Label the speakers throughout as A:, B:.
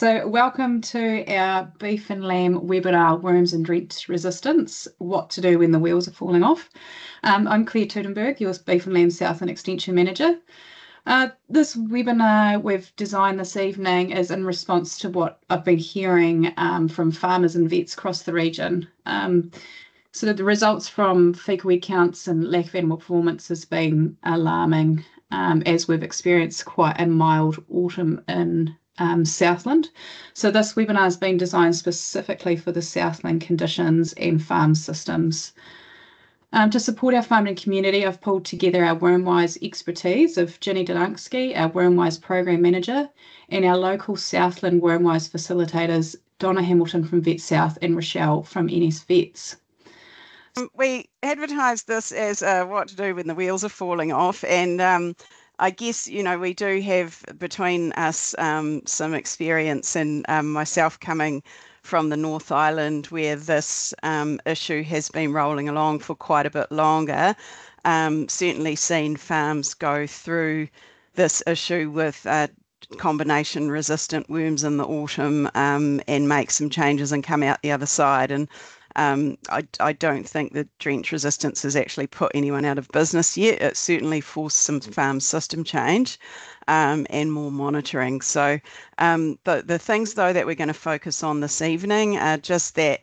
A: So welcome to our beef and lamb webinar, Worms and Drench Resistance, What to Do When the Wheels Are Falling Off. I'm Claire Tudenberg, your Beef and Lamb Southland Extension Manager. This webinar we've designed this evening is in response to what I've been hearing from farmers and vets across the region. So the results from fecal weed counts and lack of animal performance has been alarming as we've experienced quite a mild autumn in Southland. So this webinar has been designed specifically for the Southland conditions and farm systems. To support our farming community, I've pulled together our Wormwise expertise of Ginny Delansky, our Wormwise Program Manager, and our local Southland Wormwise facilitators, Donna Hamilton from Vet South and Rochelle from NS Vets.
B: We advertised this as what to do when the wheels are falling off, and I guess, you know, we do have between us some experience, and myself coming from the North Island where this issue has been rolling along for quite a bit longer, certainly seen farms go through this issue with combination resistant worms in the autumn and make some changes and come out the other side. And I don't think that drench resistance has actually put anyone out of business yet. It certainly forced some farm system change and more monitoring. So the things, though, that we're going to focus on this evening are just that,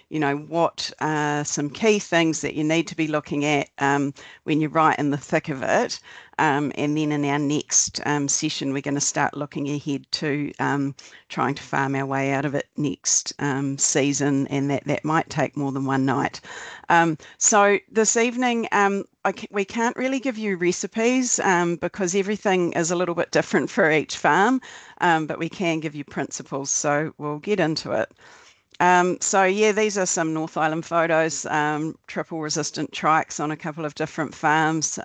B: you know, what are some key things that you need to be looking at when you're right in the thick of it. And then in our next session, we're going to start looking ahead to trying to farm our way out of it next season, and that might take more than one night. So this evening, we can't really give you recipes because everything is a little bit different for each farm, but we can give you principles, so we'll get into it. So yeah, these are some North Island photos, triple resistant trikes on a couple of different farms.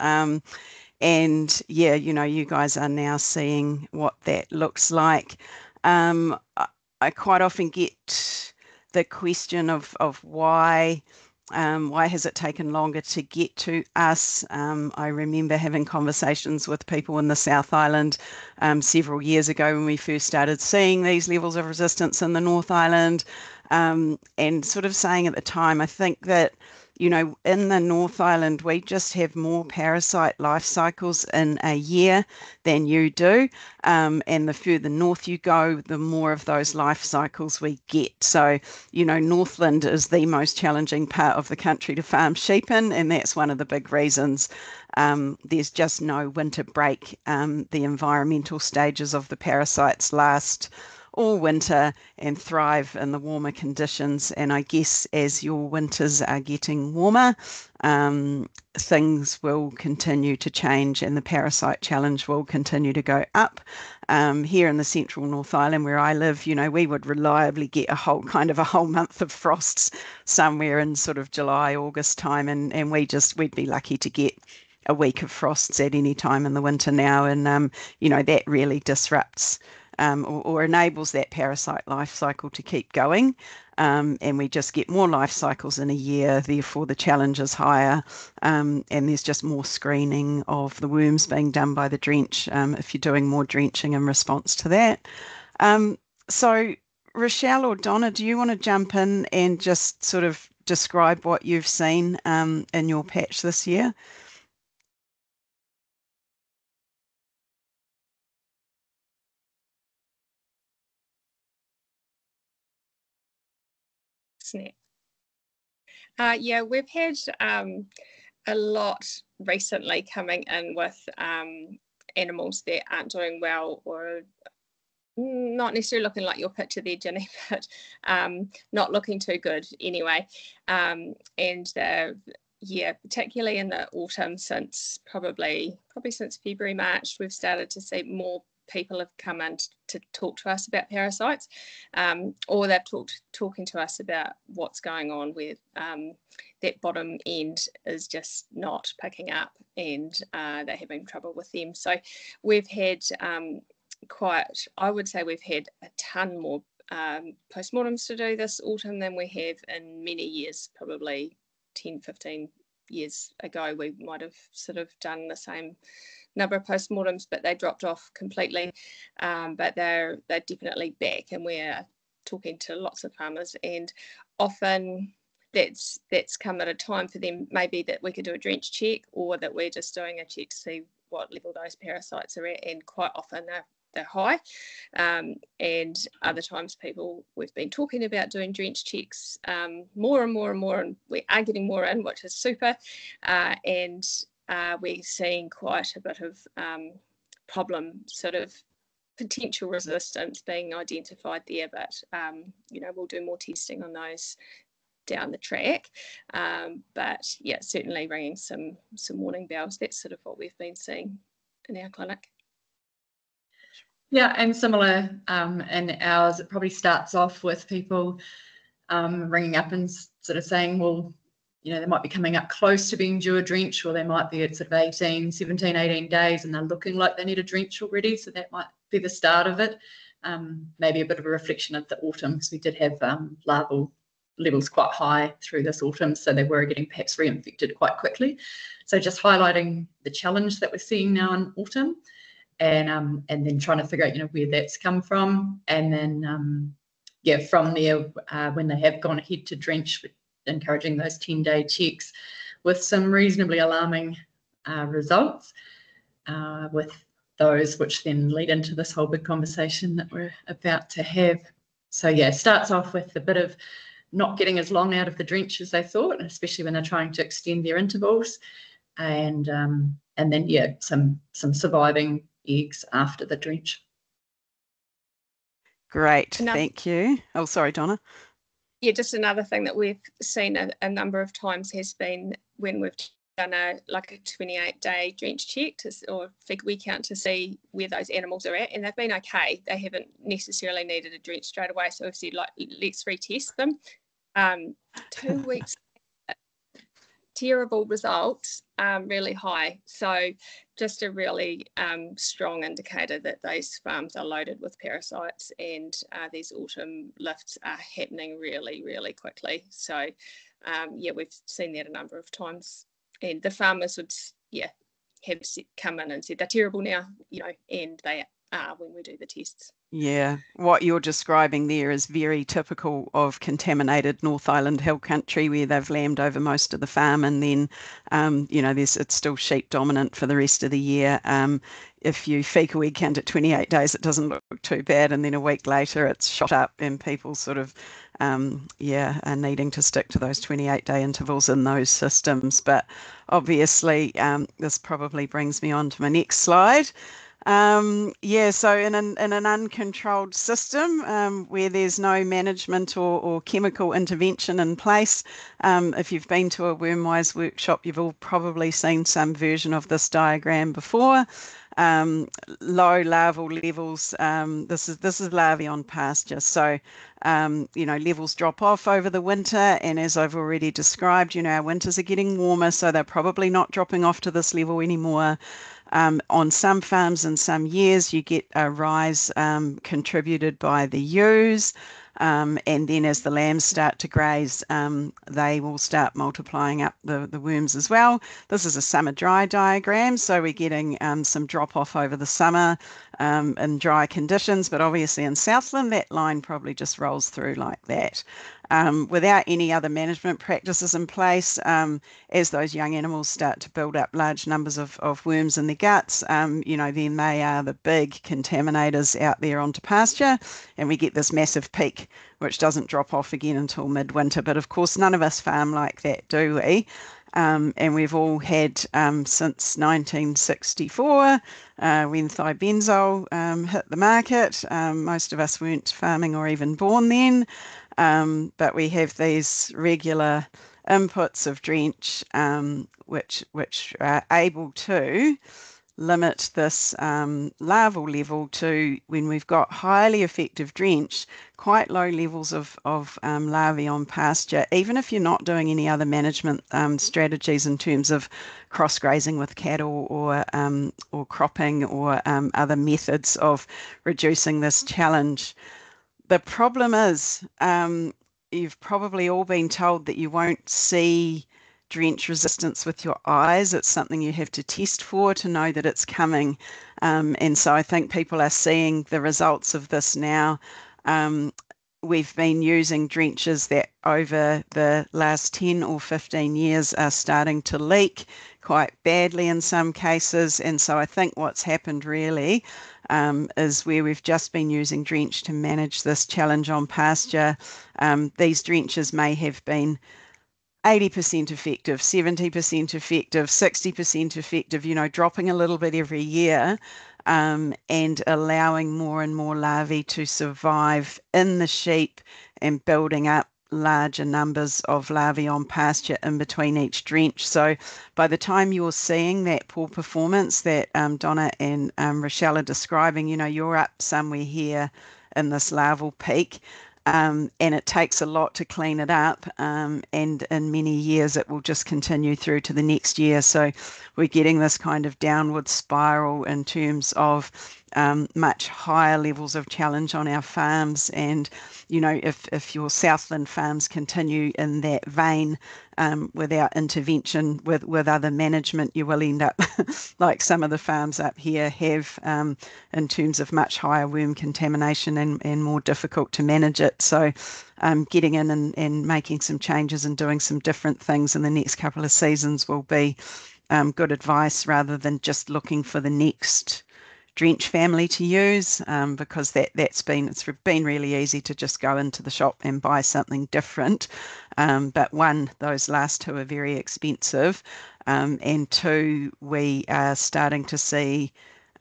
B: And yeah, you know, you guys are now seeing what that looks like. I quite often get the question of why has it taken longer to get to us? I remember having conversations with people in the South Island several years ago when we first started seeing these levels of resistance in the North Island, and sort of saying at the time, I think that, you know, in the North Island, we just have more parasite life cycles in a year than you do. And the further north you go, the more of those life cycles we get. So, you know, Northland is the most challenging part of the country to farm sheep in, and that's one of the big reasons. There's just no winter break. The environmental stages of the parasites last all winter and thrive in the warmer conditions. And I guess as your winters are getting warmer, things will continue to change and the parasite challenge will continue to go up. Here in the central North Island where I live, you know, we would reliably get a whole month of frosts somewhere in sort of July, August time, and we'd be lucky to get a week of frosts at any time in the winter now. And, you know, that really disrupts or enables that parasite life cycle to keep going. And we just get more life cycles in a year, therefore the challenge is higher. And there's just more screening of the worms being done by the drench if you're doing more drenching in response to that. So Rochelle or Donna, do you want to jump in and just sort of describe what you've seen in your patch this year?
C: Yeah, we've had a lot recently coming in with animals that aren't doing well or not necessarily looking like your picture there, Ginny, but not looking too good anyway. And yeah, particularly in the autumn, since probably since February, March, we've started to see more people have come in to talk to us about parasites, or they've talking to us about what's going on with that bottom end is just not picking up, and they're having trouble with them. So we've had I would say we've had a ton more postmortems to do this autumn than we have in many years. Probably 10, 15 years ago we might have sort of done the same number of postmortems, but they dropped off completely. But they're definitely back, and we're talking to lots of farmers, and often that's come at a time for them maybe that we could do a drench check, or that we're just doing a check to see what level those parasites are at, and quite often they're high. And other times we've been talking about doing drench checks more and more and more, and we are getting more in, which is super. And we're seeing quite a bit of problem, sort of potential resistance being identified there, but we'll do more testing on those down the track. But yeah, certainly ringing some warning bells. That's sort of what we've been seeing in our clinic.
D: Yeah, and similar in ours, it probably starts off with people ringing up and sort of saying, well, they might be coming up close to being due a drench, or they might be at sort of 17, 18 days and they're looking like they need a drench already. So that might be the start of it. Maybe a bit of a reflection of the autumn, because we did have larval levels quite high through this autumn, so they were getting perhaps reinfected quite quickly. So just highlighting the challenge that we're seeing now in autumn, and then trying to figure out where that's come from, and then from there, when they have gone ahead to drench, encouraging those 10-day checks with some reasonably alarming results, with those which then lead into this whole big conversation that we're about to have. So yeah, starts off with a bit of not getting as long out of the drench as they thought, especially when they're trying to extend their intervals, and then some surviving eggs after the drench.
B: Great, thank you. Oh, sorry, Donna.
C: Yeah, just another thing that we've seen a number of times has been when we've done a 28-day drench check or fecal week count to see where those animals are at, and they've been okay. They haven't necessarily needed a drench straight away, so we've said, let's retest them. 2 weeks, terrible results, really high. So just a really strong indicator that those farms are loaded with parasites, and these autumn lifts are happening really, really quickly. So we've seen that a number of times, and the farmers would have come in and said they're terrible now, and they are when we do the tests.
B: Yeah, what you're describing there is very typical of contaminated North Island hill country, where they've lambed over most of the farm, and then it's still sheep dominant for the rest of the year. If you fecal egg count at 28 days, it doesn't look too bad, and then a week later it's shot up, and people sort of are needing to stick to those 28-day intervals in those systems. But obviously this probably brings me on to my next slide. So in an uncontrolled system where there's no management or chemical intervention in place, if you've been to a Wormwise workshop, you've all probably seen some version of this diagram before. Low larval levels, this is larvae on pasture, so levels drop off over the winter, and as I've already described, our winters are getting warmer, so they're probably not dropping off to this level anymore. On some farms in some years, you get a rise contributed by the ewes, and then as the lambs start to graze, they will start multiplying up the worms as well. This is a summer dry diagram, so we're getting some drop off over the summer in dry conditions, but obviously in Southland that line probably just rolls through like that. Without any other management practices in place, as those young animals start to build up large numbers of worms in their guts, then they are the big contaminators out there onto pasture, and we get this massive peak which doesn't drop off again until midwinter. But of course none of us farm like that, do we? And we've all had since 1964 when thibenzole hit the market. Most of us weren't farming or even born then. But we have these regular inputs of drench, which are able to limit this larval level to, when we've got highly effective drench, quite low levels of larvae on pasture, even if you're not doing any other management strategies in terms of cross grazing with cattle or cropping or other methods of reducing this challenge. The problem is, you've probably all been told that you won't see drench resistance with your eyes. It's something you have to test for to know that it's coming. And so I think people are seeing the results of this now. We've been using drenches that over the last 10 or 15 years are starting to leak quite badly in some cases. And so I think what's happened really is where we've just been using drench to manage this challenge on pasture. These drenches may have been 80% effective, 70% effective, 60% effective, you know, dropping a little bit every year, and allowing more and more larvae to survive in the sheep and building up larger numbers of larvae on pasture in between each drench. So by the time you're seeing that poor performance that Donna and Rochelle are describing, you know, you're up somewhere here in this larval peak. And it takes a lot to clean it up, and in many years it will just continue through to the next year. So we're getting this kind of downward spiral in terms of much higher levels of challenge on our farms. And, you know, if your Southland farms continue in that vein without intervention with other management, you will end up like some of the farms up here have, in terms of much higher worm contamination and more difficult to manage it. So getting in and making some changes and doing some different things in the next couple of seasons will be good advice, rather than just looking for the next drench family to use, because it's been really easy to just go into the shop and buy something different. But one, those last two are very expensive, and two, we are starting to see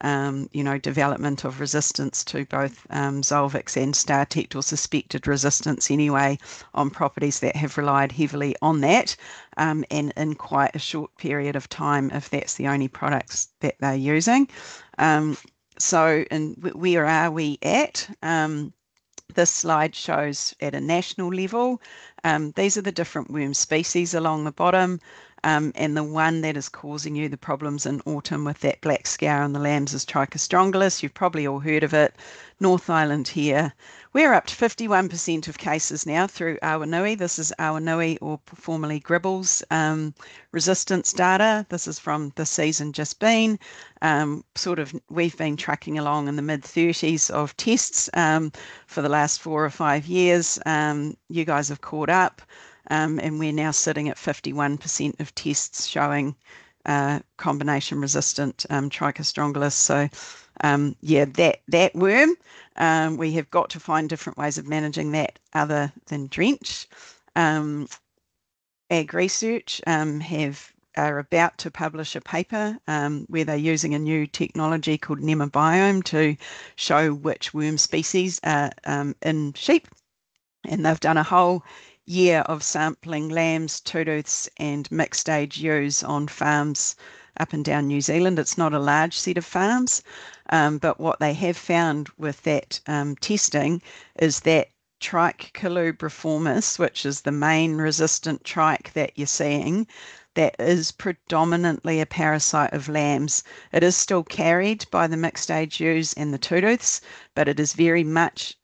B: you know, development of resistance to both Zolvix and Startect, or suspected resistance anyway, on properties that have relied heavily on that, and in quite a short period of time, if that's the only products that they're using. So, and where are we at? This slide shows at a national level. These are the different worm species along the bottom. And the one that is causing you the problems in autumn with that black scour on the lambs is Trichostrongylus. You've probably all heard of it. North Island here. We're up to 51% of cases now through Awanui. This is Awanui, or formerly Gribble's, resistance data. This is from the season just been. We've been tracking along in the mid-30s of tests for the last 4 or 5 years. You guys have caught up. And we're now sitting at 51% of tests showing combination resistant Trichostrongylus. So yeah, that worm, we have got to find different ways of managing that other than drench. Ag Research are about to publish a paper where they're using a new technology called Nemabiome to show which worm species are in sheep. And they've done a whole year of sampling lambs, two-tooths and mixed age ewes on farms up and down New Zealand. It's not a large set of farms, but what they have found with that testing is that Trich colubriformis, which is the main resistant trich that you're seeing, that is predominantly a parasite of lambs. It is still carried by the mixed age ewes and the two-tooths, but it is very much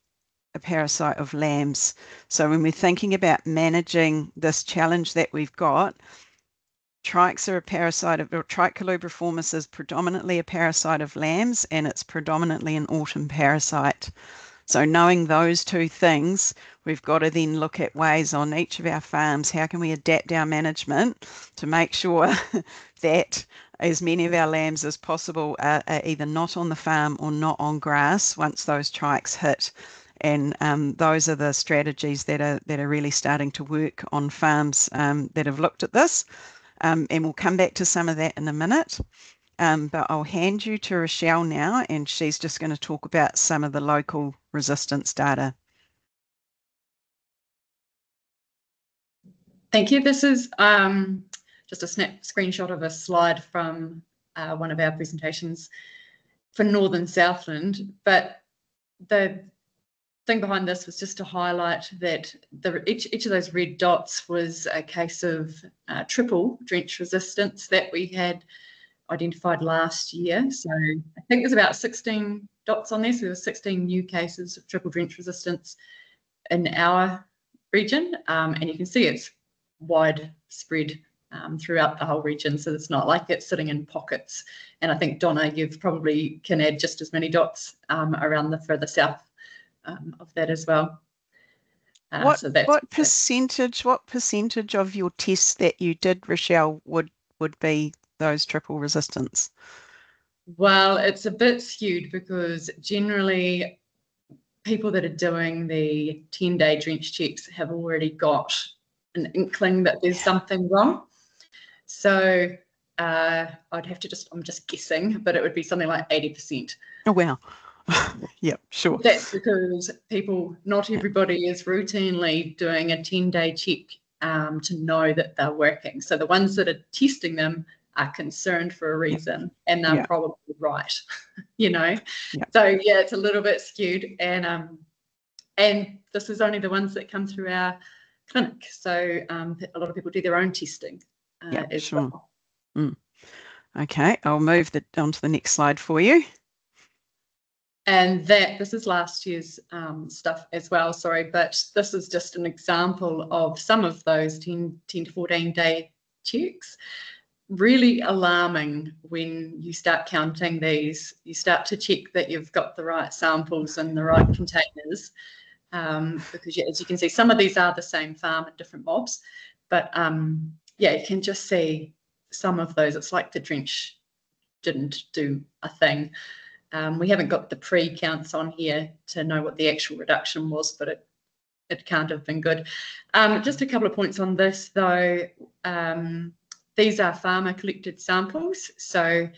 B: a parasite of lambs. So when we're thinking about managing this challenge that we've got, trichs are a parasite of, or Trich colubriformis is predominantly a parasite of lambs, and it's predominantly an autumn parasite. So knowing those two things, we've got to then look at ways on each of our farms, how can we adapt our management to make sure that as many of our lambs as possible are either not on the farm or not on grass once those trichs hit. And those are the strategies that are really starting to work on farms that have looked at this. And we'll come back to some of that in a minute. But I'll hand you to Rochelle now, and she's just going to talk about some of the local resistance data.
D: Thank you. This is just a snap screenshot of a slide from one of our presentations for Northern Southland. But the thing behind this was just to highlight that each of those red dots was a case of triple drench resistance that we had identified last year. So I think there's about 16 dots on there. So there were 16 new cases of triple drench resistance in our region. And you can see it's widespread throughout the whole region. So it's not like it's sitting in pockets. And I think, Donna, you've probably can add just as many dots around the further south of that as well.
B: What percentage of your tests that you did, Rochelle, would be those triple resistance?
D: Well, it's a bit skewed because generally people that are doing the 10-day drench checks have already got an inkling that there's something wrong. So I'd have to I'm just guessing, but it would be something like 80%.
B: Oh, wow. Yeah, sure.
D: That's because not everybody is routinely doing a 10-day check to know that they're working. So the ones that are testing them are concerned for a reason, and they're probably right, you know. So yeah, it's a little bit skewed, and this is only the ones that come through our clinic. So a lot of people do their own testing as well.
B: Okay, I'll move on to the next slide for you.
D: And this is last year's stuff as well, sorry, but this is just an example of some of those 10 to 14 day checks. Really alarming when you start counting these. You start to check that you've got the right samples and the right containers, because as you can see, some of these are the same farm and different mobs, but yeah, you can just see some of those. It's like the drench didn't do a thing. We haven't got the pre-counts on here to know what the actual reduction was, but it can't have been good. Just a couple of points on this, though. These are farmer collected samples. So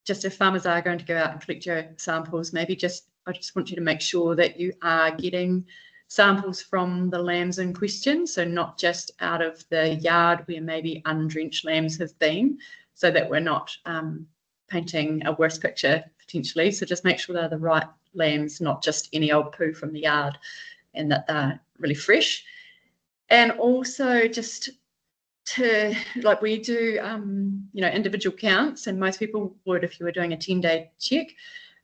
D: just if farmers are going to go out and collect your samples, I just want you to make sure that you are getting samples from the lambs in question. So not just out of the yard where maybe undrenched lambs have been, so that we're not painting a worse picture potentially. So just make sure they're the right lambs, not just any old poo from the yard, and that they're really fresh. And also just like we do, individual counts, and most people would if you were doing a 10-day check.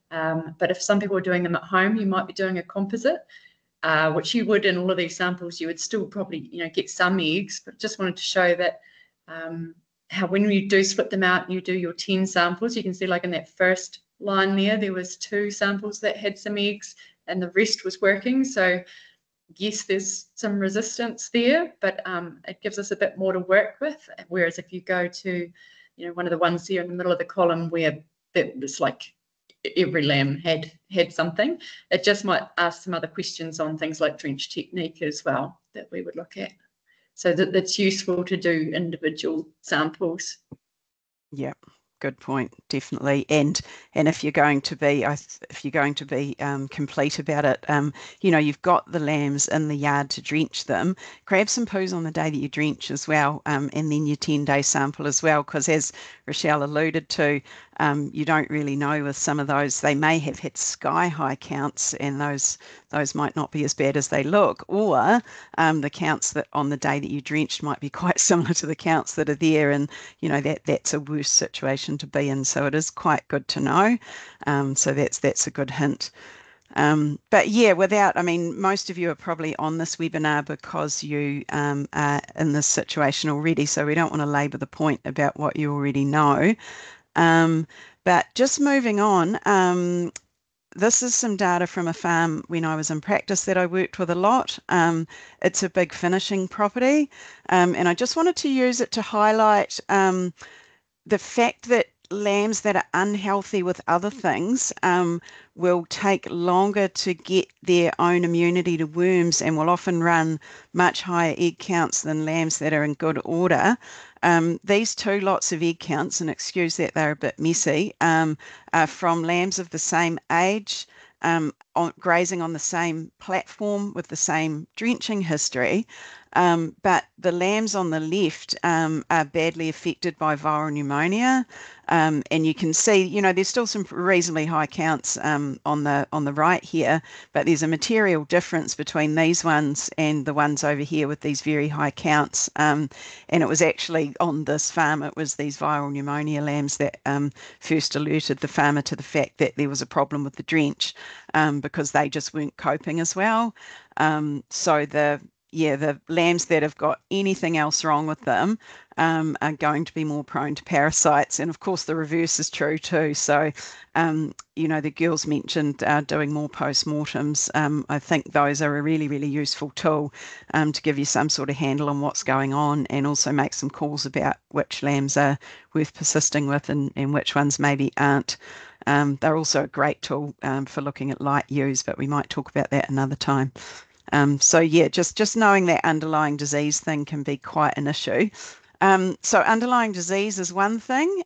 D: But if some people are doing them at home, you might be doing a composite, which you would in all of these samples. You would still probably, get some eggs, but just wanted to show that how when you do split them out and you do your 10 samples, you can see like in that first line there was 2 samples that had some eggs and the rest was working. So yes, there's some resistance there, but it gives us a bit more to work with. Whereas if you go to, one of the ones here in the middle of the column where it was like every lamb had something, it just might ask some other questions on things like drench technique as well that we would look at. So that's useful to do individual samples.
B: Yeah. Good point, definitely. And if you're going to be complete about it, you've got the lambs in the yard to drench them. Grab some poos on the day that you drench as well, and then your 10-day sample as well, because as Rochelle alluded to, you don't really know with some of those. They may have had sky high counts, and those might not be as bad as they look, or the counts that on the day that you drenched might be quite similar to the counts that are there, and that's a worse situation to be in. So it is quite good to know. So that's a good hint. But yeah, most of you are probably on this webinar because you are in this situation already. So we don't want to labour the point about what you already know. But just moving on, this is some data from a farm when I was in practice that I worked with a lot. It's a big finishing property, and I just wanted to use it to highlight the fact that lambs that are unhealthy with other things will take longer to get their own immunity to worms and will often run much higher egg counts than lambs that are in good order. These 2 lots of egg counts, and excuse that they're a bit messy, are from lambs of the same age, grazing on the same platform with the same drenching history. But the lambs on the left are badly affected by viral pneumonia. And you can see, there's still some reasonably high counts on the right here, but there's a material difference between these ones and the ones over here with these very high counts. And it was actually on this farm, it was these viral pneumonia lambs that first alerted the farmer to the fact that there was a problem with the drench, because they just weren't coping as well. So yeah, the lambs that have got anything else wrong with them are going to be more prone to parasites. And of course, the reverse is true too. So, you know, the girls mentioned doing more post-mortems. I think those are a really, really useful tool to give you some sort of handle on what's going on, and also make some calls about which lambs are worth persisting with and which ones maybe aren't. They're also a great tool for looking at light ewes, but we might talk about that another time. So yeah, just knowing that underlying disease thing can be quite an issue. So underlying disease is one thing.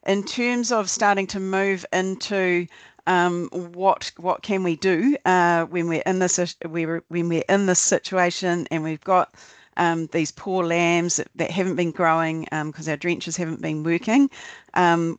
B: In terms of starting to move into what can we do when we're in this situation and we've got these poor lambs that haven't been growing because our drenches haven't been working.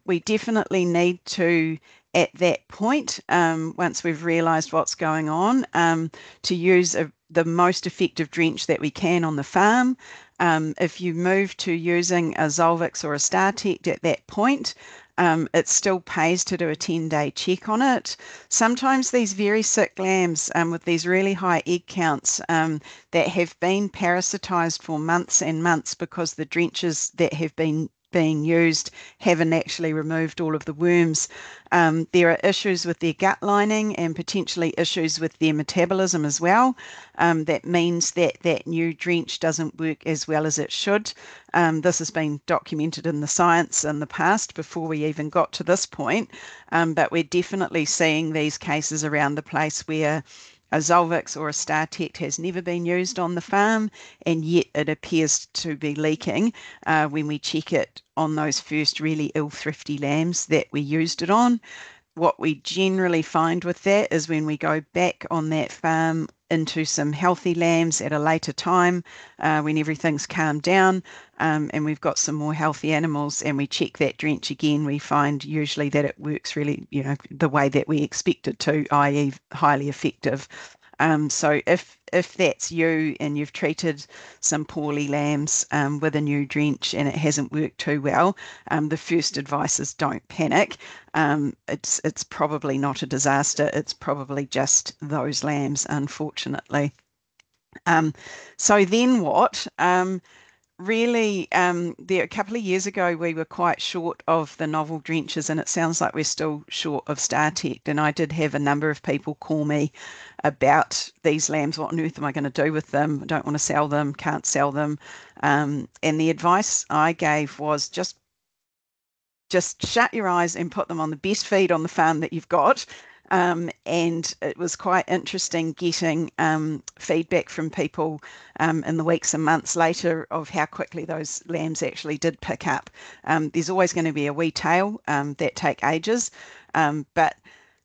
B: We definitely need to, at that point, once we've realised what's going on, to use the most effective drench that we can on the farm. If you move to using a Zolvix or a StarTech at that point, it still pays to do a 10-day check on it. Sometimes these very sick lambs with these really high egg counts that have been parasitized for months and months because the drenches that have been being used haven't actually removed all of the worms. There are issues with their gut lining and potentially issues with their metabolism as well. That means that that new drench doesn't work as well as it should. This has been documented in the science in the past before we even got to this point, but we're definitely seeing these cases around the place where a Zolvix or a StarTech has never been used on the farm, and yet it appears to be leaking when we check it on those first really ill thrifty lambs that we used it on. What we generally find with that is when we go back on that farm into some healthy lambs at a later time, when everything's calmed down and we've got some more healthy animals, and we check that drench again, we find usually that it works really, you know, the way that we expect it to, i.e. highly effective. So if that's you and you've treated some poorly lambs with a new drench and it hasn't worked too well, the first advice is don't panic. It's probably not a disaster. It's probably just those lambs, unfortunately. So then what? Really, a couple of years ago, we were quite short of the novel drenches, and it sounds like we're still short of StarTech. And I did have a number of people call me about these lambs. What on earth am I going to do with them? I don't want to sell them, can't sell them. And the advice I gave was just shut your eyes and put them on the best feed on the farm that you've got. And it was quite interesting getting feedback from people in the weeks and months later of how quickly those lambs actually did pick up. There's always going to be a wee tail that take ages, but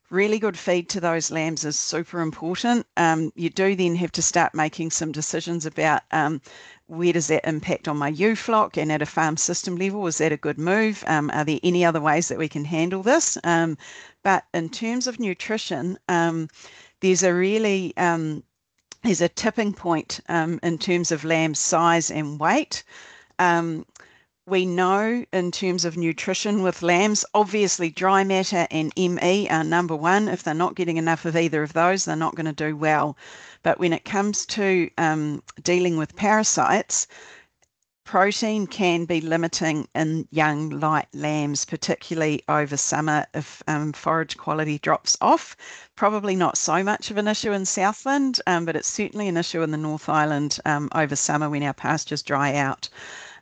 B: really good feed to those lambs is super important. You do then have to start making some decisions about where does that impact on my ewe flock, and at a farm system level, is that a good move? Are there any other ways that we can handle this? But in terms of nutrition, there's a tipping point in terms of lamb size and weight. We know in terms of nutrition with lambs, obviously dry matter and ME are number one. If they're not getting enough of either of those, they're not going to do well. But when it comes to dealing with parasites, protein can be limiting in young light lambs, particularly over summer if forage quality drops off. Probably not so much of an issue in Southland, but it's certainly an issue in the North Island over summer when our pastures dry out.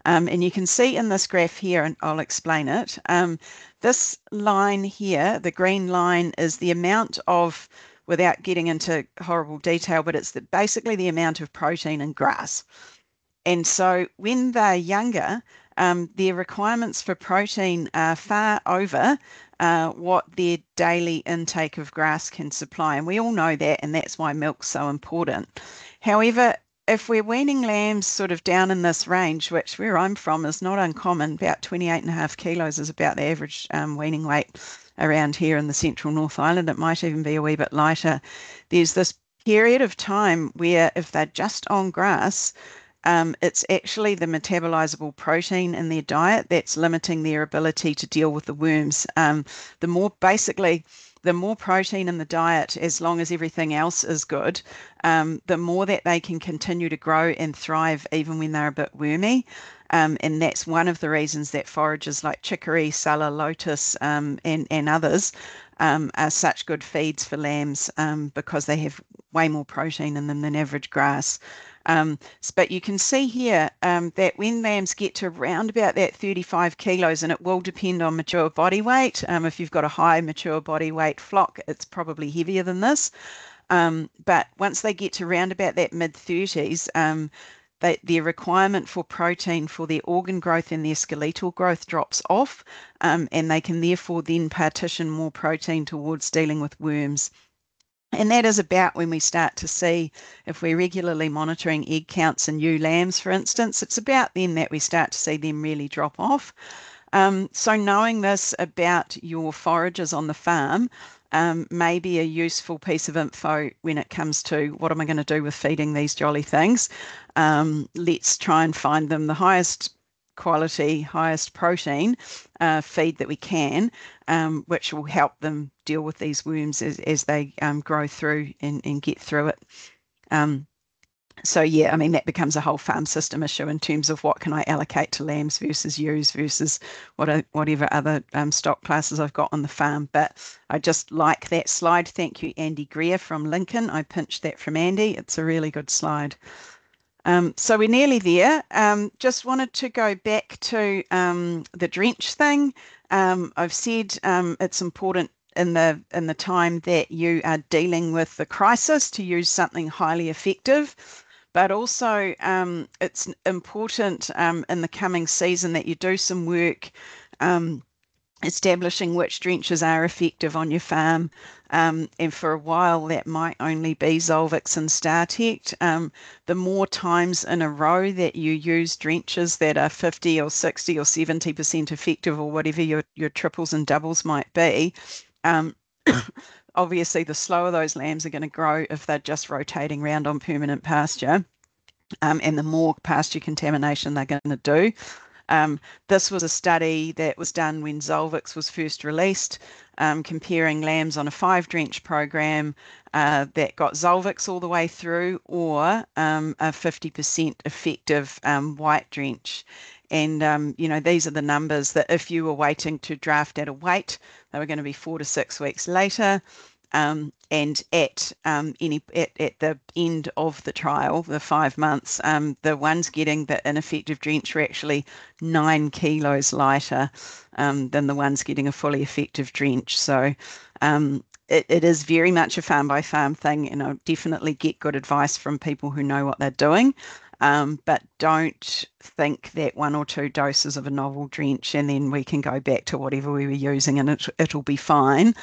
B: And you can see in this graph here, and I'll explain it, this line here, the green line, is the amount of, without getting into horrible detail, but it's basically the amount of protein in grass. And so when they're younger, their requirements for protein are far over what their daily intake of grass can supply. And we all know that, and that's why milk's so important. However, if we're weaning lambs sort of down in this range, which where I'm from is not uncommon, about 28.5 kilos is about the average weaning weight around here in the central North Island. It might even be a wee bit lighter. There's this period of time where if they're just on grass, it's actually the metabolizable protein in their diet that's limiting their ability to deal with the worms. The more basically the more protein in the diet, as long as everything else is good, the more that they can continue to grow and thrive even when they're a bit wormy. And that's one of the reasons that forages like chicory, sulla, lotus, and others are such good feeds for lambs, because they have way more protein in them than average grass. But you can see here that when lambs get to around about that 35 kilos, and it will depend on mature body weight. If you've got a high mature body weight flock, it's probably heavier than this. But once they get to around about that mid-30s, their requirement for protein for their organ growth and their skeletal growth drops off, and they can therefore then partition more protein towards dealing with worms. And that is about when we start to see, if we're regularly monitoring egg counts in ewe lambs, for instance, it's about then that we start to see them really drop off. So knowing this about your forages on the farm may be a useful piece of info when it comes to what am I going to do with feeding these jolly things. Let's try and find them the highest quality, highest protein feed that we can, which will help them deal with these worms as they grow through and get through it. So yeah, I mean, that becomes a whole farm system issue in terms of what can I allocate to lambs versus ewes versus whatever other stock classes I've got on the farm. But I just like that slide. Thank you, Andy Greer from Lincoln. I pinched that from Andy. It's a really good slide. So we're nearly there. Just wanted to go back to the drench thing. I've said it's important in the time that you are dealing with the crisis to use something highly effective, but also it's important in the coming season that you do some work establishing which drenches are effective on your farm. And for a while that might only be Zolvix and StarTect. The more times in a row that you use drenches that are 50 or 60 or 70% effective, or whatever your triples and doubles might be, obviously the slower those lambs are going to grow if they're just rotating around on permanent pasture, and the more pasture contamination they're going to do. This was a study that was done when Zolvix was first released, comparing lambs on a 5 drench program that got Zolvix all the way through, or a 50% effective white drench. And, you know, these are the numbers that if you were waiting to draft at a weight, they were going to be 4 to 6 weeks later. And at the end of the trial, the 5 months, the ones getting the ineffective drench were actually 9 kilos lighter than the ones getting a fully effective drench. So it is very much a farm by farm thing, and I'll definitely get good advice from people who know what they're doing. But don't think that 1 or 2 doses of a novel drench and then we can go back to whatever we were using and it'll be fine.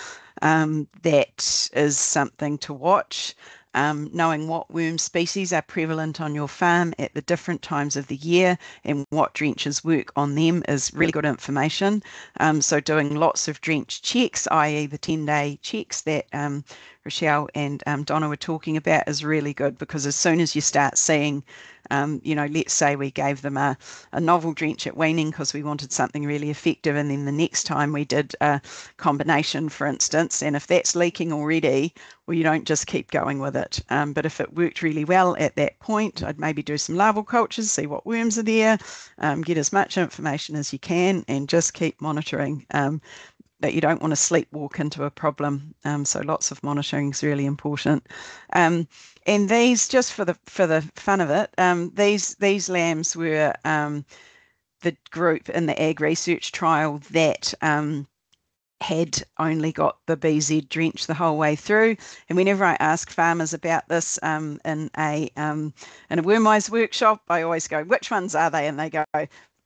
B: That is something to watch. Knowing what worm species are prevalent on your farm at the different times of the year and what drenches work on them is really good information. So doing lots of drench checks, i.e. the 10-day checks that Rochelle and Donna were talking about, is really good, because as soon as you start seeing, you know, let's say we gave them a novel drench at weaning because we wanted something really effective, and then the next time we did a combination, for instance, and if that's leaking already, well, you don't just keep going with it. But if it worked really well at that point, I'd maybe do some larval cultures, see what worms are there, get as much information as you can, and just keep monitoring. That you don't want to sleepwalk into a problem. So lots of monitoring is really important. And these, just for the fun of it, these lambs were the group in the ag research trial that had only got the BZ drench the whole way through. And whenever I ask farmers about this in a worm-wise workshop, I always go, which ones are they? And they go,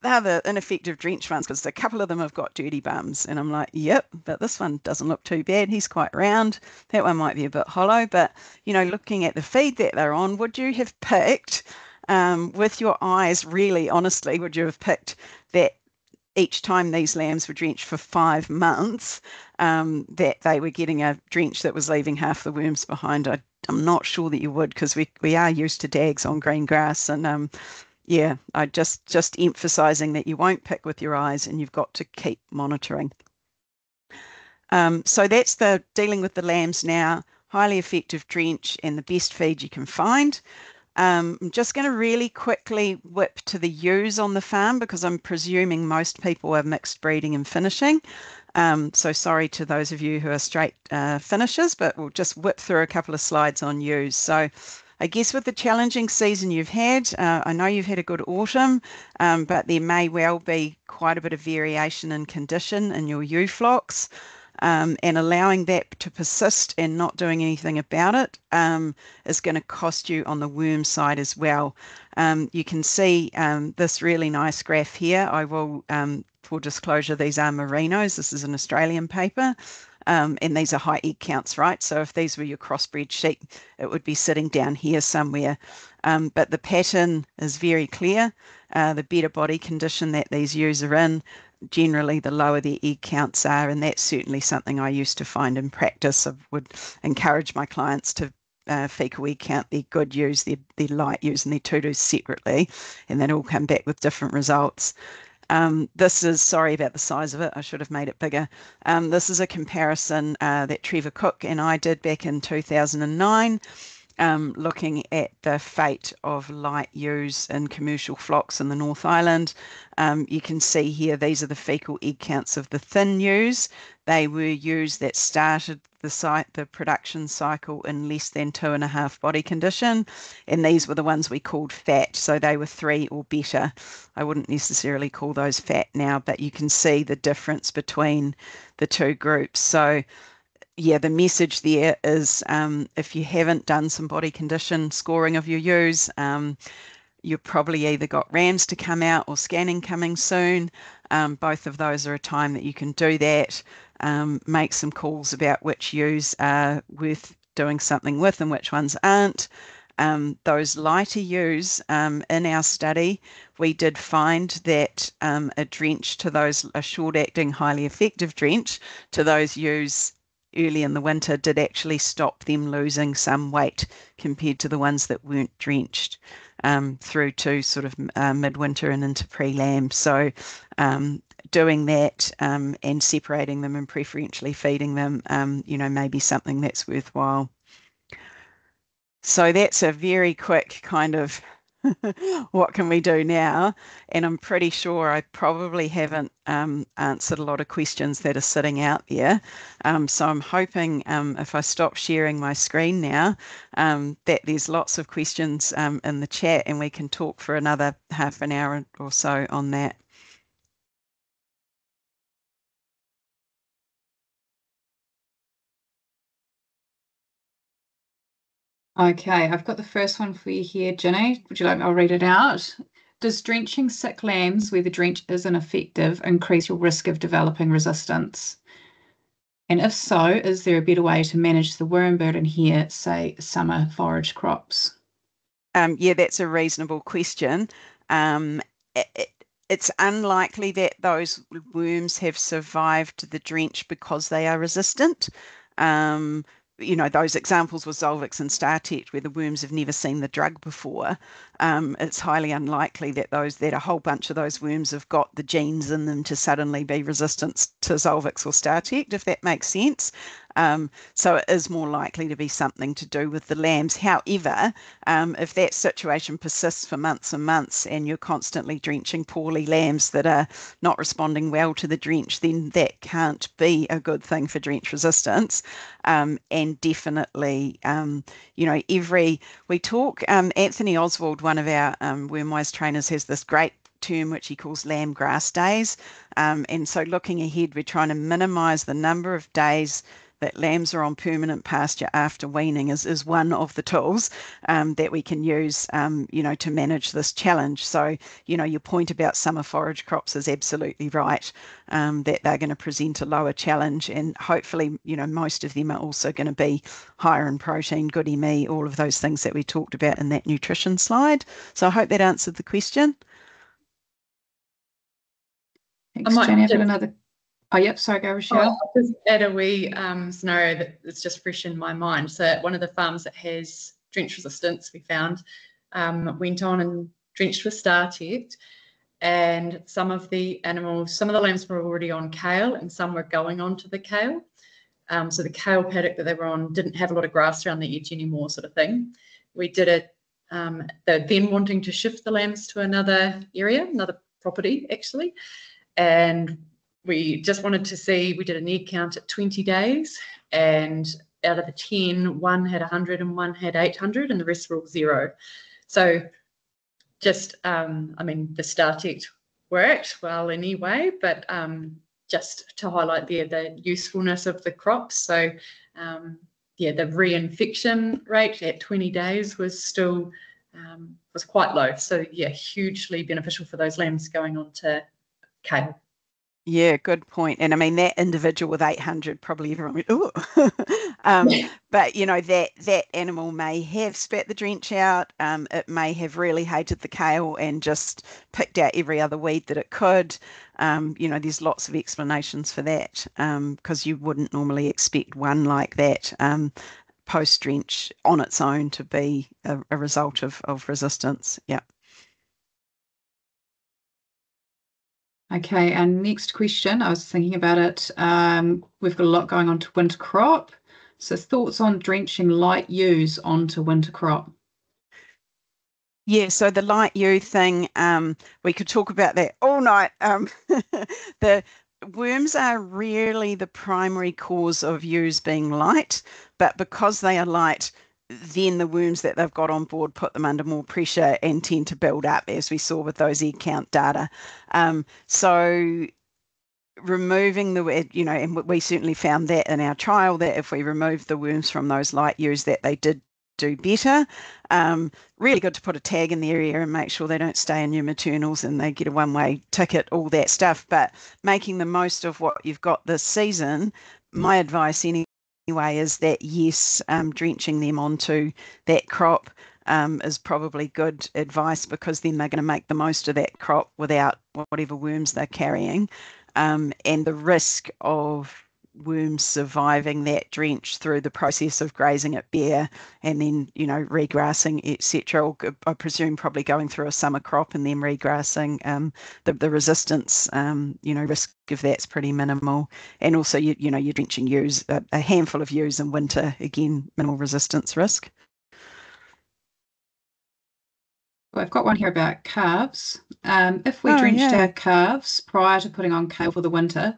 B: they're the ineffective drench ones, because a couple of them have got dirty bums. And I'm like, yep, but this one doesn't look too bad. He's quite round. That one might be a bit hollow. But, you know, looking at the feed that they're on, would you have picked, with your eyes, really honestly, would you have picked that each time these lambs were drenched for 5 months, that they were getting a drench that was leaving half the worms behind? I'm not sure that you would, because we are used to dags on green grass. And yeah, I just emphasizing that you won't pick with your eyes and you've got to keep monitoring. So that's the dealing with the lambs now, highly effective drench and the best feed you can find. I'm just going to really quickly whip to the ewes on the farm because I'm presuming most people are mixed breeding and finishing. So sorry to those of you who are straight finishers, but we'll just whip through a couple of slides on ewes. So I guess with the challenging season you've had, I know you've had a good autumn, but there may well be quite a bit of variation in condition in your ewe flocks. And allowing that to persist and not doing anything about it is going to cost you on the worm side as well. You can see this really nice graph here. I will, for disclosure, these are merinos. This is an Australian paper. And these are high egg counts, right? So if these were your crossbred sheep, it would be sitting down here somewhere. But the pattern is very clear. The better body condition that these ewes are in, generally the lower their egg counts are, and that's certainly something I used to find in practice. I would encourage my clients to fecal egg count their good ewes, their light ewes, and their tudus separately, and then all come back with different results. This is, sorry about the size of it, I should have made it bigger. This is a comparison that Trevor Cook and I did back in 2009. Looking at the fate of light ewes in commercial flocks in the North Island. You can see here, these are the fecal egg counts of the thin ewes. They were ewes that started the production cycle in less than 2.5 body condition, and these were the ones we called fat, so they were 3 or better. I wouldn't necessarily call those fat now, but you can see the difference between the two groups. So yeah, the message there is if you haven't done some body condition scoring of your ewes, you've probably either got rams to come out or scanning coming soon. Both of those are a time that you can do that. Make some calls about which ewes are worth doing something with and which ones aren't. Those lighter ewes in our study, we did find that a drench to those, a short-acting, highly effective drench to those ewes early in the winter did actually stop them losing some weight compared to the ones that weren't drenched through to sort of midwinter and into pre-lamb. So doing that and separating them and preferentially feeding them, may be something that's worthwhile. So that's a very quick kind of what can we do now? And I'm pretty sure I probably haven't answered a lot of questions that are sitting out there. So I'm hoping if I stop sharing my screen now, that there's lots of questions in the chat and we can talk for another half an hour or so on that.
A: Okay, I've got the first one for you here, Ginny. Would you like me? I'll read it out. Does drenching sick lambs where the drench isn't effective increase your risk of developing resistance? And if so, is there a better way to manage the worm burden here, say summer forage crops?
B: Yeah, that's a reasonable question. It's unlikely that those worms have survived the drench because they are resistant. Those examples were Zolvix and StarTech where the worms have never seen the drug before. It's highly unlikely that a whole bunch of those worms have got the genes in them to suddenly be resistant to Zolvix or StarTech, if that makes sense. So it is more likely to be something to do with the lambs. However, if that situation persists for months and months and you're constantly drenching poorly lambs that are not responding well to the drench, then that can't be a good thing for drench resistance. And definitely, we talk, Anthony Oswald, one of our Wormwise trainers, has this great term which he calls lamb grass days. And so looking ahead, we're trying to minimise the number of days that lambs are on permanent pasture after weaning is one of the tools that we can use, to manage this challenge. So, your point about summer forage crops is absolutely right, that they're going to present a lower challenge, and hopefully, most of them are also going to be higher in protein, good ME, all of those things that we talked about in that nutrition slide. So I hope that answered the question.
A: Thanks, Jenny. I've got another. Oh, yep. Sorry, go, Rochelle.
D: I'll just add a wee scenario that's just fresh in my mind. So at one of the farms that has drench resistance, we found went on and drenched with StarTech, and some of the lambs were already on kale and some were going on to the kale. So the kale paddock that they were on didn't have a lot of grass around the edge anymore, sort of thing. We did it. They're then wanting to shift the lambs to another area, another property actually, and we just wanted to see. We did an egg count at 20 days, and out of the 10, one had 100 and one had 800, and the rest were all 0. So just, I mean, the Startect worked well anyway, but just to highlight there the usefulness of the crops. So yeah, the reinfection rate at 20 days was still was quite low. So yeah, hugely beneficial for those lambs going on to kale.
B: Yeah, good point. And I mean, that individual with 800, probably everyone went, oh. But, you know, that animal may have spat the drench out. It may have really hated the kale and just picked out every other weed that it could. You know, there's lots of explanations for that, because you wouldn't normally expect one like that post-drench on its own to be a result of resistance. Yeah.
A: Okay, and next question, I was thinking about it. We've got a lot going on to winter crop. So thoughts on drenching light ewes onto winter crop?
B: Yeah, so the light ewe thing, we could talk about that all night. The worms are really the primary cause of ewes being light, but because they are light, then the worms that they've got on board put them under more pressure and tend to build up, as we saw with those egg count data. So removing the, you know, and we certainly found that in our trial, that if we removed the worms from those light ewes, that they did do better. Really good to put a tag in the area and make sure they don't stay in your maternals and they get a one-way ticket, all that stuff. But making the most of what you've got this season, my advice anyway is that yes, drenching them onto that crop is probably good advice, because then they're going to make the most of that crop without whatever worms they're carrying. And the risk of worms surviving that drench through the process of grazing it bare and then, you know, regrassing, etc. I presume probably going through a summer crop and then regrassing, the resistance, you know, risk of that's pretty minimal. And also, you know, you're drenching ewes, a handful of ewes in winter, again, minimal resistance risk.
A: Well, I've got one here about calves. If we drenched our calves prior to putting on kale for the winter,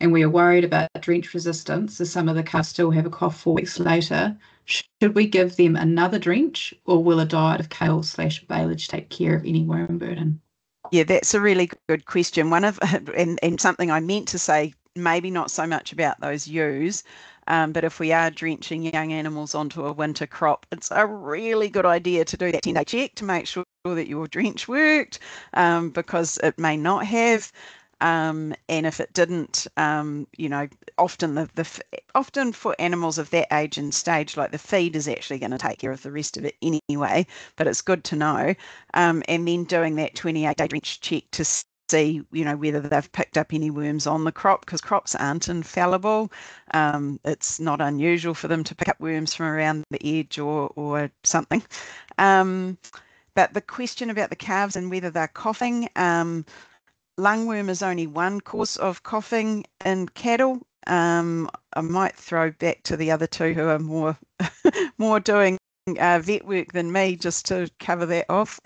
A: and we are worried about drench resistance, as some of the calves still have a cough 4 weeks later, should we give them another drench, or will a diet of kale/baleage take care of any worm burden?
B: Yeah, that's a really good question. One of and something I meant to say, maybe not so much about those ewes, but if we are drenching young animals onto a winter crop, it's a really good idea to do that 10-day check to make sure that your drench worked, because it may not have. And if it didn't, you know, often often for animals of that age and stage, like the feed is actually going to take care of the rest of it anyway, but it's good to know. And then doing that 28-day drench check to see, you know, whether they've picked up any worms on the crop, because crops aren't infallible. It's not unusual for them to pick up worms from around the edge or something. But the question about the calves and whether they're coughing, lungworm is only one cause of coughing in cattle. I might throw back to the other two who are more doing vet work than me, just to cover that off.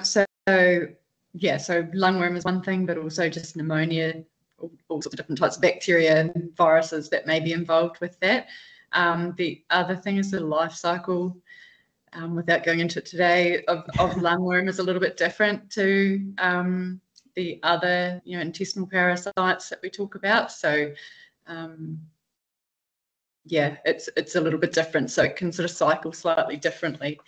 D: So lungworm is one thing, but also just pneumonia, all sorts of different types of bacteria and viruses that may be involved with that. The other thing is the life cycle, without going into it today, of lungworm is a little bit different to the other, you know, intestinal parasites that we talk about. So yeah, it's a little bit different. So it can sort of cycle slightly differently.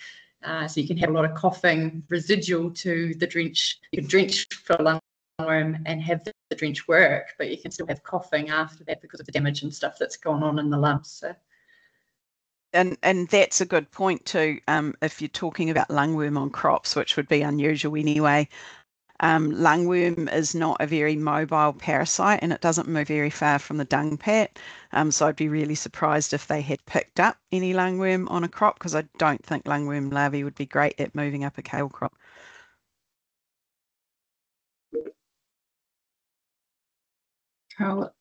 D: So you can have a lot of coughing residual to the drench. You can drench for lungworm and have the drench work, but you can still have coughing after that because of the damage and stuff that's gone on in the lungs. So.
B: And that's a good point too. If you're talking about lungworm on crops, which would be unusual anyway, Lungworm is not a very mobile parasite, and it doesn't move very far from the dung pat. So I'd be really surprised if they had picked up any lungworm on a crop, because I don't think lungworm larvae would be great at moving up a kale crop.
A: Cool.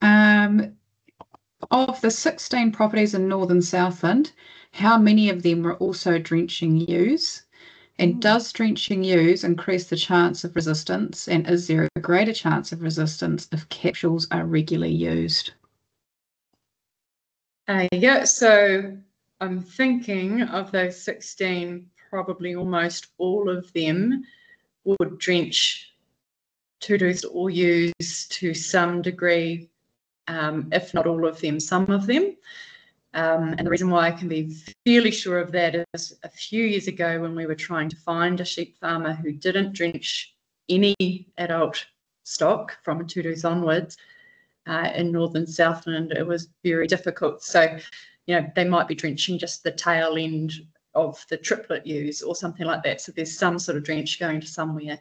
A: Of the 16 properties in northern Southland, how many of them are also drenching ewes? And does drenching ewes increase the chance of resistance? And is there a greater chance of resistance if capsules are regularly used?
D: Yeah, so I'm thinking of those 16, probably almost all of them would drench tudus or ewes to some degree, if not all of them, some of them. And the reason why I can be fairly sure of that is a few years ago when we were trying to find a sheep farmer who didn't drench any adult stock from tudus onwards in northern Southland, it was very difficult. So, they might be drenching just the tail end of the triplet ewes or something like that. So there's some sort of drench going to somewhere.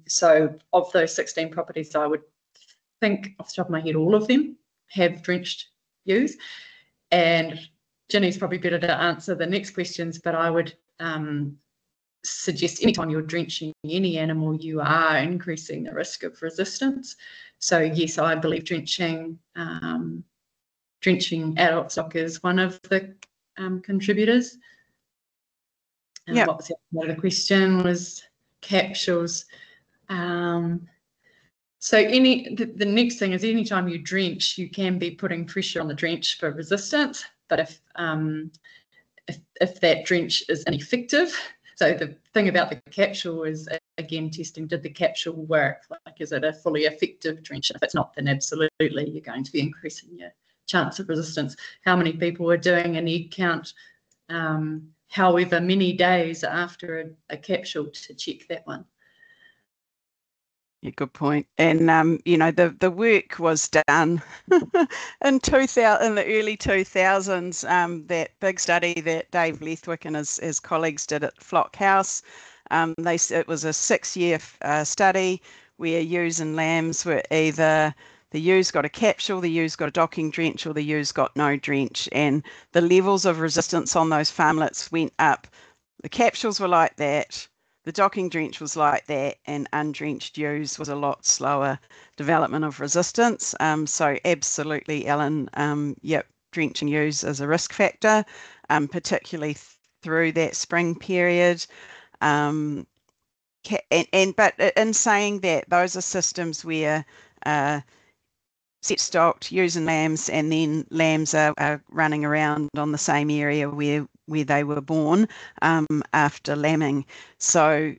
D: So of those 16 properties, I would think off the top of my head, all of them have drenched ewes. And Ginny's probably better to answer the next questions, but I would suggest anytime you're drenching any animal, you are increasing the risk of resistance. So yes, I believe drenching adult stock is one of the contributors.
B: Yeah.
D: What was the other question? Was capsules. So the next thing is anytime you drench, you can be putting pressure on the drench for resistance. But if that drench is ineffective, so the thing about the capsule is, again, testing, did the capsule work? Like, is it a fully effective drench? If it's not, then absolutely you're going to be increasing your chance of resistance. How many people are doing an egg count however many days after a capsule to check that one?
B: Yeah, good point. And the work was done in the early 2000s. That big study that Dave Lethwick and his colleagues did at Flock House. It was a 6-year study where ewes and lambs were either the ewes got a capsule, the ewes got a docking drench, or the ewes got no drench. And the levels of resistance on those farmlets went up. The capsules were like that. The docking drench was like that, and undrenched ewes was a lot slower development of resistance. So absolutely, Ellen, drenching ewes is a risk factor, particularly through that spring period. But in saying that, those are systems where set stocked ewes and lambs, and then lambs are running around on the same area where they were born after lambing. So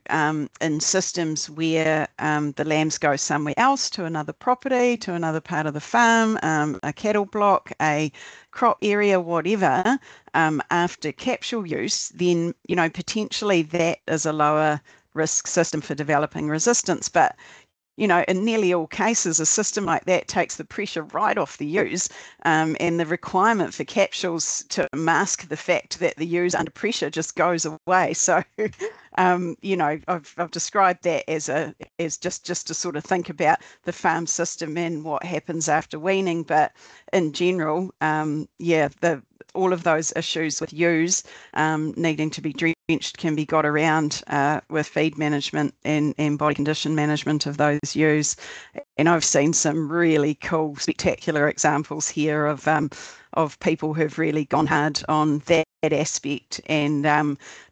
B: in systems where the lambs go somewhere else, to another property, to another part of the farm, a cattle block, a crop area, whatever, after capsule use, then potentially that is a lower risk system for developing resistance. But in nearly all cases, a system like that takes the pressure right off the ewes, and the requirement for capsules to mask the fact that the ewes under pressure just goes away. So, I've described that as just to sort of think about the farm system and what happens after weaning. But in general, all of those issues with ewes needing to be drenched can be got around with feed management and body condition management of those ewes. And I've seen some really cool, spectacular examples here of people who've really gone hard on that aspect, and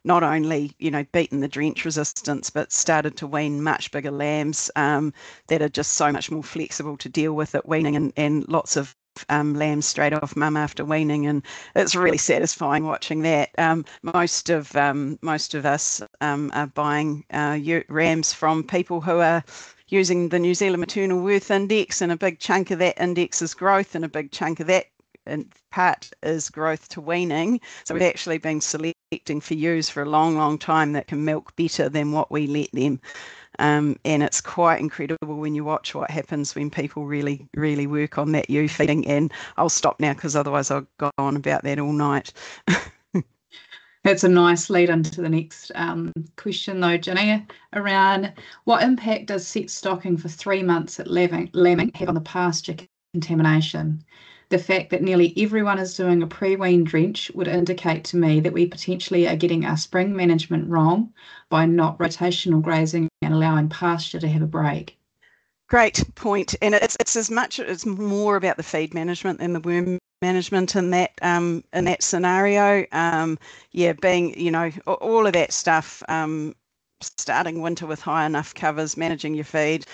B: not only beaten the drench resistance, but started to wean much bigger lambs that are just so much more flexible to deal with at weaning, and lots of lambs straight off mum after weaning, and it's really satisfying watching that. Most of us are buying rams from people who are using the New Zealand Maternal Worth Index, and a big chunk of that index is growth, and a big chunk of that in part is growth to weaning. So we've actually been selecting for ewes for a long, long time that can milk better than what we let them. And it's quite incredible when you watch what happens when people really, really work on that ewe feeding. And I'll stop now because otherwise I'll go on about that all night.
A: That's a nice lead into the next question though, Ginny, around what impact does set stocking for 3 months at lambing have on the pasture contamination? The fact that nearly everyone is doing a pre-wean drench would indicate to me that we potentially are getting our spring management wrong by not rotational grazing and allowing pasture to have a break.
B: Great point, and it's more about the feed management than the worm management in that scenario. Being all of that stuff. Starting winter with high enough covers, managing your feed,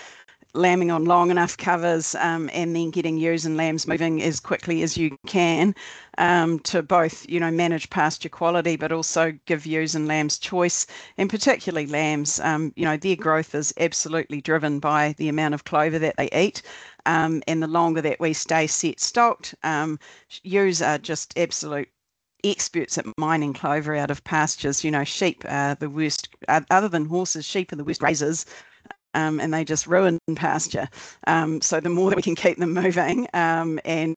B: lambing on long enough covers, and then getting ewes and lambs moving as quickly as you can to both, manage pasture quality, but also give ewes and lambs choice, and particularly lambs. Their growth is absolutely driven by the amount of clover that they eat, and the longer that we stay set stocked, ewes are just absolute experts at mining clover out of pastures. Sheep are the worst, other than horses. Sheep are the worst grazers. And they just ruin pasture. So the more that we can keep them moving and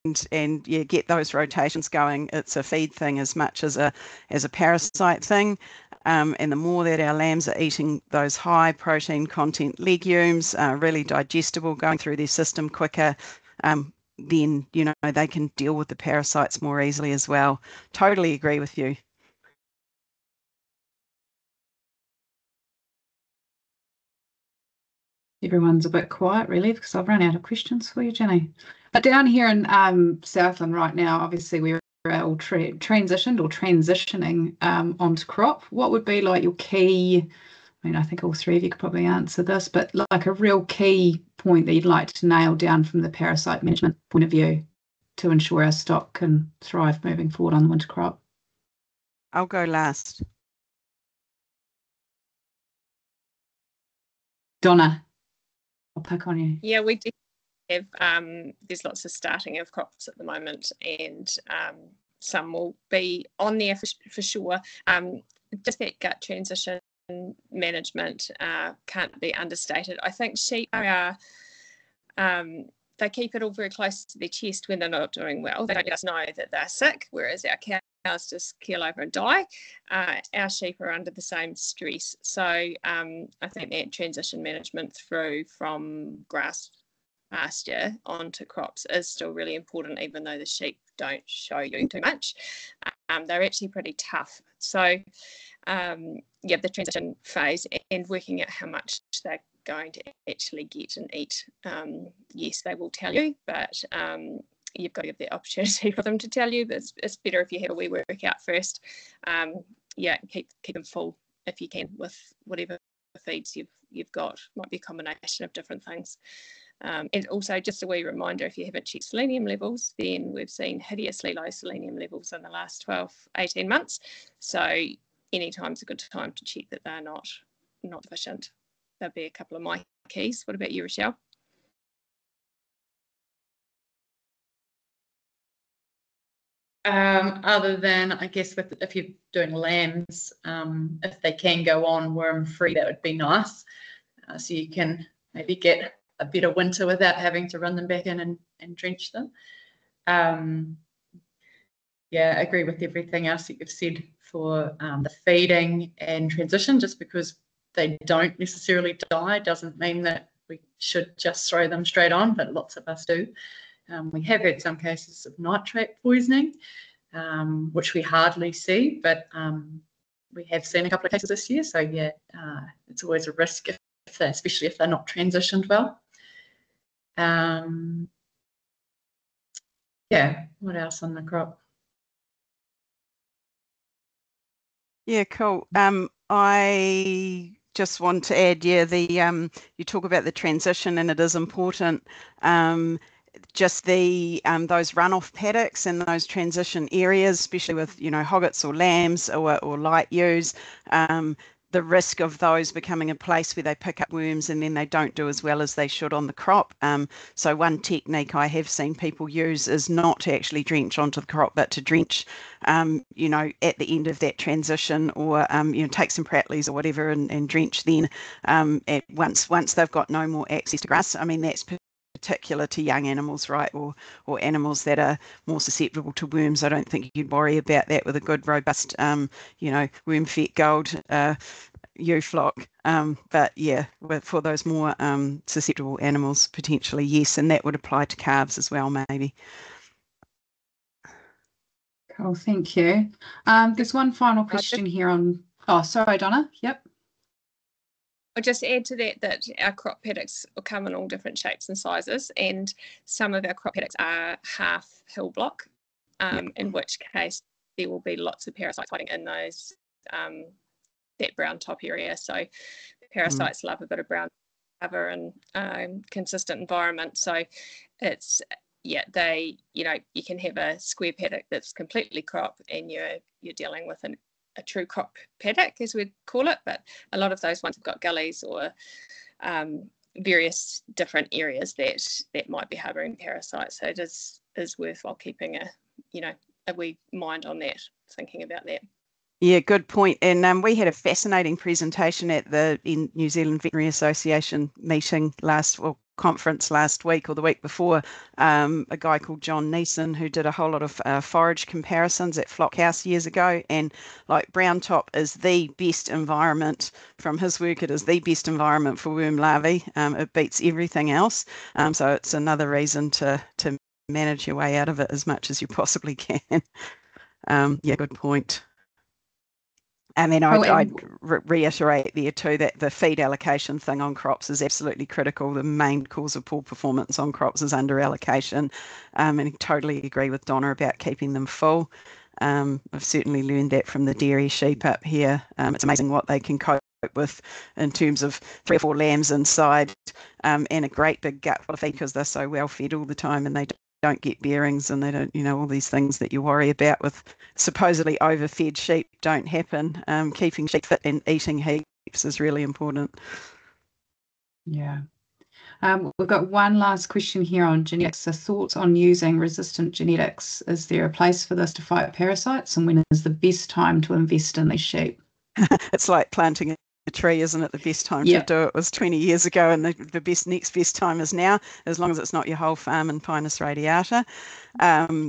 B: get those rotations going, it's a feed thing as much as a parasite thing. And the more that our lambs are eating those high protein content legumes, really digestible, going through their system quicker, then they can deal with the parasites more easily as well. Totally agree with you.
A: Everyone's a bit quiet, really, because I've run out of questions for you, Jenny. But down here in Southland right now, obviously we're all transitioning onto crop. What would be like your key, I think all three of you could probably answer this, but like a real key point that you'd like to nail down from the parasite management point of view to ensure our stock can thrive moving forward on the winter crop?
B: I'll go last.
A: Donna, I'll pick on you.
C: Yeah, we do have, there's lots of starting of crops at the moment, and some will be on there for sure. Just that gut transition management can't be understated. I think sheep are, they keep it all very close to their chest when they're not doing well. They don't just know that they're sick, whereas our cows just keel over and die. Our sheep are under the same stress. So I think that transition management through from grass pasture onto crops is still really important, even though the sheep don't show you too much. They're actually pretty tough. So the transition phase and working out how much they're going to actually get and eat. Yes, they will tell you, but you've got to give the opportunity for them to tell you. But it's better if you have a wee workout first. Keep them full if you can with whatever feeds you've got. Might be a combination of different things. And also just a wee reminder, if you haven't checked selenium levels, then we've seen hideously low selenium levels in the last 12-18 months. So any time's a good time to check that they're not deficient. There'll be a couple of my keys. What about you, Rochelle?
D: Other than, I guess, if you're doing lambs, if they can go on worm-free, that would be nice. So you can maybe get a better winter without having to run them back in and drench them. I agree with everything else that you've said for the feeding and transition. Just because they don't necessarily die doesn't mean that we should just throw them straight on, but lots of us do. We have had some cases of nitrate poisoning, which we hardly see, but we have seen a couple of cases this year. So it's always a risk, especially if they're not transitioned well. What else on the crop?
B: Yeah, cool. I just want to add, you talk about the transition, and it is important. Just those runoff paddocks and those transition areas, especially with hoggets or lambs or light ewes, the risk of those becoming a place where they pick up worms and then they don't do as well as they should on the crop. So one technique I have seen people use is not to actually drench onto the crop, but to drench, at the end of that transition, or take some Prattleys or whatever and drench then once they've got no more access to grass. I mean, that's particular to young animals, right, or animals that are more susceptible to worms. I don't think you'd worry about that with a good, robust, worm-fed gold ewe flock. But yeah, for those more susceptible animals, potentially yes, and that would apply to calves as well, maybe.
A: Cool, thank you. There's one final question here on. Oh, sorry, Donna. Yep.
C: I'll just add to that our crop paddocks come in all different shapes and sizes, and some of our crop paddocks are half hill block, in which case there will be lots of parasites hiding in those that brown top area. So parasites love a bit of brown cover and consistent environment. So it's you can have a square paddock that's completely crop, and you're dealing with a true crop paddock, as we'd call it, but a lot of those ones have got gullies or various different areas that might be harbouring parasites. So it is worthwhile keeping a wee mind on that, thinking about that.
B: Yeah, good point. And we had a fascinating presentation at the New Zealand Veterinary Association meeting conference last week or the week before. A guy called John Neeson, who did a whole lot of forage comparisons at Flockhouse years ago, and like brown top is the best environment from his work. It is the best environment for worm larvae. It beats everything else. So it's another reason to manage your way out of it as much as you possibly can. Yeah, good point. And then I'd reiterate there too that the feed allocation thing on crops is absolutely critical. The main cause of poor performance on crops is under allocation. And I totally agree with Donna about keeping them full. I've certainly learned that from the dairy sheep up here. It's amazing what they can cope with in terms of 3 or 4 lambs inside and a great big gut full of feed because they're so well fed all the time, and they don't get bearings, and they don't, all these things that you worry about with supposedly overfed sheep don't happen. Keeping sheep fit and eating heaps is really important.
A: Yeah. We've got one last question here on genetics. So thoughts on using resistant genetics. Is there a place for this to fight parasites, and when is the best time to invest in these sheep?
B: It's like planting a tree, isn't it? The best time to do it was 20 years ago, and the next best time is now, as long as it's not your whole farm in Pinus radiata.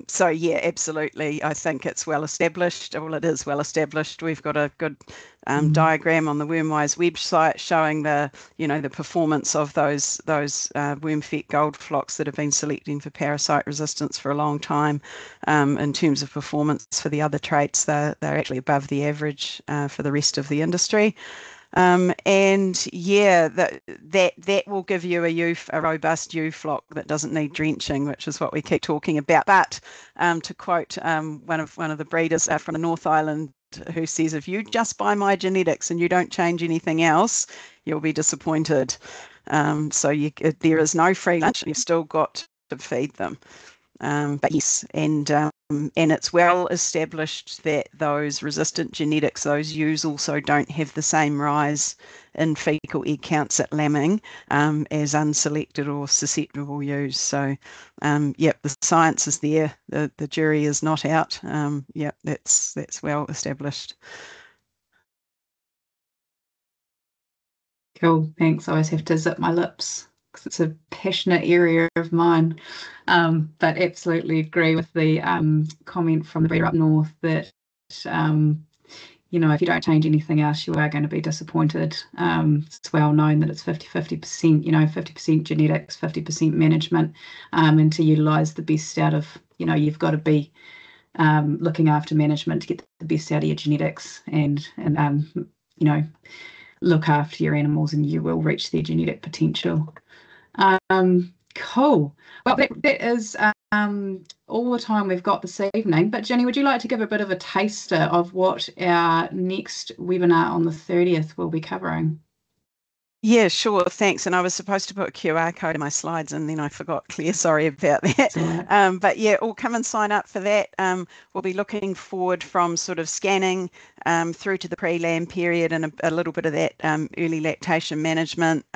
B: So yeah, absolutely. I think it's well established. Well, it is well established. We've got a good diagram on the Wormwise website showing the performance of those worm-fed gold flocks that have been selecting for parasite resistance for a long time. In terms of performance for the other traits, they're actually above the average for the rest of the industry. And yeah, that will give you a robust ewe flock that doesn't need drenching, which is what we keep talking about. But to quote one of the breeders from the North Island, who says, if you just buy my genetics and you don't change anything else, you'll be disappointed. So there is no free lunch. You've still got to feed them. But yes, and it's well established that those resistant genetics, those ewes, also don't have the same rise in fecal egg counts at lambing as unselected or susceptible ewes. So, the science is there. The jury is not out. That's well established.
A: Cool, thanks. I always have to zip my lips because it's a passionate area of mine. But absolutely agree with the comment from the breeder up north that, if you don't change anything else, you are going to be disappointed. It's well known that it's 50%, 50% genetics, 50% management, and to utilise the best out of, you've got to be looking after management to get the best out of your genetics and look after your animals, and you will reach their genetic potential. Cool. Well, that is all the time we've got this evening. But Jenny, would you like to give a bit of a taster of what our next webinar on the 30th will be covering?
B: Yeah, sure. Thanks. And I was supposed to put a QR code in my slides, and then I forgot. Claire, sorry about that. Right. But yeah, all come and sign up for that. We'll be looking forward from sort of scanning through to the pre-lamb period, and a little bit of that early lactation management,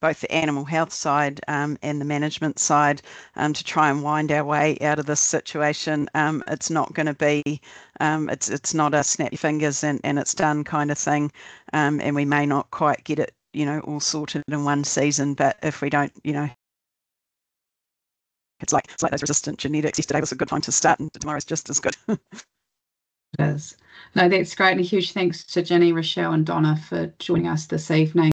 B: both the animal health side and the management side, to try and wind our way out of this situation. It's not going to be, it's not a snap your fingers and it's done kind of thing, and we may not quite get it all sorted in one season, but if we don't it's like those resistant genetics. Yesterday was a good time to start, and tomorrow's just as good.
A: It is. No, that's great. And a huge thanks to Ginny, Rochelle, and Donna for joining us this evening.